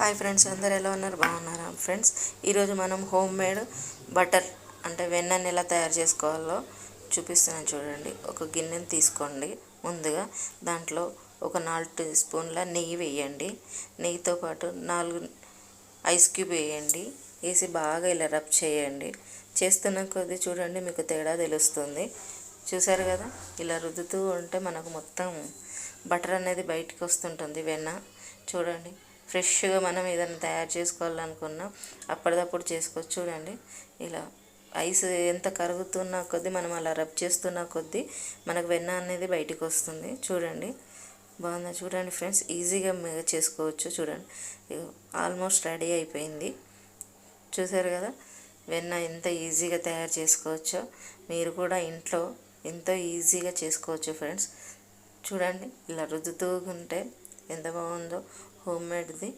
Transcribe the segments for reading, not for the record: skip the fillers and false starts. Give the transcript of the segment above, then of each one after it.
Hi friends, అందరు ఎలా ఉన్నారు? బాగున్నారా ఫ్రెండ్స్? ఈరోజు మనం హోమ్ మేడ్ బటర్ అంటే వెన్నని ఎలా తయారు చేసుకోవాలో చూపిస్తున్నాను. చూడండి, ఒక గిన్నెని తీసుకోండి. ముందుగా దాంట్లో ఒక 4 టీ స్పూన్ల నెయ్యి వేయండి. నెయ్యితో పాటు 4 ఐస్ క్యూబ్ వేయండి. వేసి బాగా ఇలా రబ్ చేయండి. చేస్తున్న కొద్దీ చూడండి, మీకు తేడా తెలుస్తుంది. చూసారు కదా, ఇలా రుద్దుతూ ఉంటే మనకు మొత్తం బటర్ అనేది బయటికి వస్తుంటుంది. వెన్న చూడండి, ఫ్రెష్గా మనం ఏదైనా తయారు చేసుకోవాలనుకున్నా అప్పటిదప్పుడు చేసుకోవచ్చు. చూడండి, ఇలా ఐస్ ఎంత కరుగుతున్న కొద్దీ మనం అలా రబ్ చేస్తున్న కొద్దీ మనకు వెన్న అనేది బయటికి వస్తుంది. చూడండి, బాగుందా? చూడండి ఫ్రెండ్స్, ఈజీగా చేసుకోవచ్చు. చూడండి, ఆల్మోస్ట్ రెడీ అయిపోయింది. చూసారు కదా, వెన్న ఎంత ఈజీగా తయారు చేసుకోవచ్చో మీరు కూడా ఇంట్లో ఎంతో ఈజీగా చేసుకోవచ్చు ఫ్రెండ్స్. చూడండి, ఇలా రుద్దుతూ ఉంటే ఎంత బాగుందో హోమ్ మేడ్ది.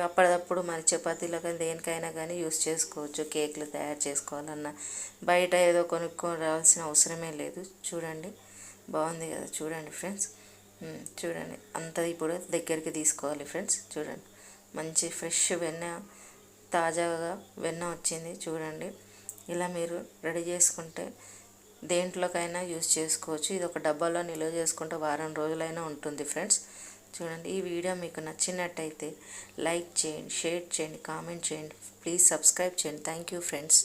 అప్పటిదప్పుడు మరి చపాతీలో కానీ దేనికైనా కానీ యూస్ చేసుకోవచ్చు. కేక్లు తయారు చేసుకోవాలన్నా బయట ఏదో కొనుక్కొని రావాల్సిన అవసరమే లేదు. చూడండి, బాగుంది కదా? చూడండి ఫ్రెండ్స్, చూడండి అంత ఇప్పుడు దగ్గరికి తీసుకోవాలి ఫ్రెండ్స్. చూడండి, మంచి ఫ్రెష్ వెన్న, తాజాగా వెన్న వచ్చింది. చూడండి, ఇలా మీరు రెడీ చేసుకుంటే దేంట్లోకైనా యూస్ చేసుకోవచ్చు. ఇది ఒక డబ్బాలో నిల్వ చేసుకుంటే వారం రోజులైనా ఉంటుంది ఫ్రెండ్స్. చూడండి, ఈ వీడియో మీకు నచ్చినట్టయితే లైక్ చేయండి, షేర్ చేయండి, కామెంట్ చేయండి, ప్లీజ్ సబ్స్క్రైబ్ చేయండి. Thank you friends.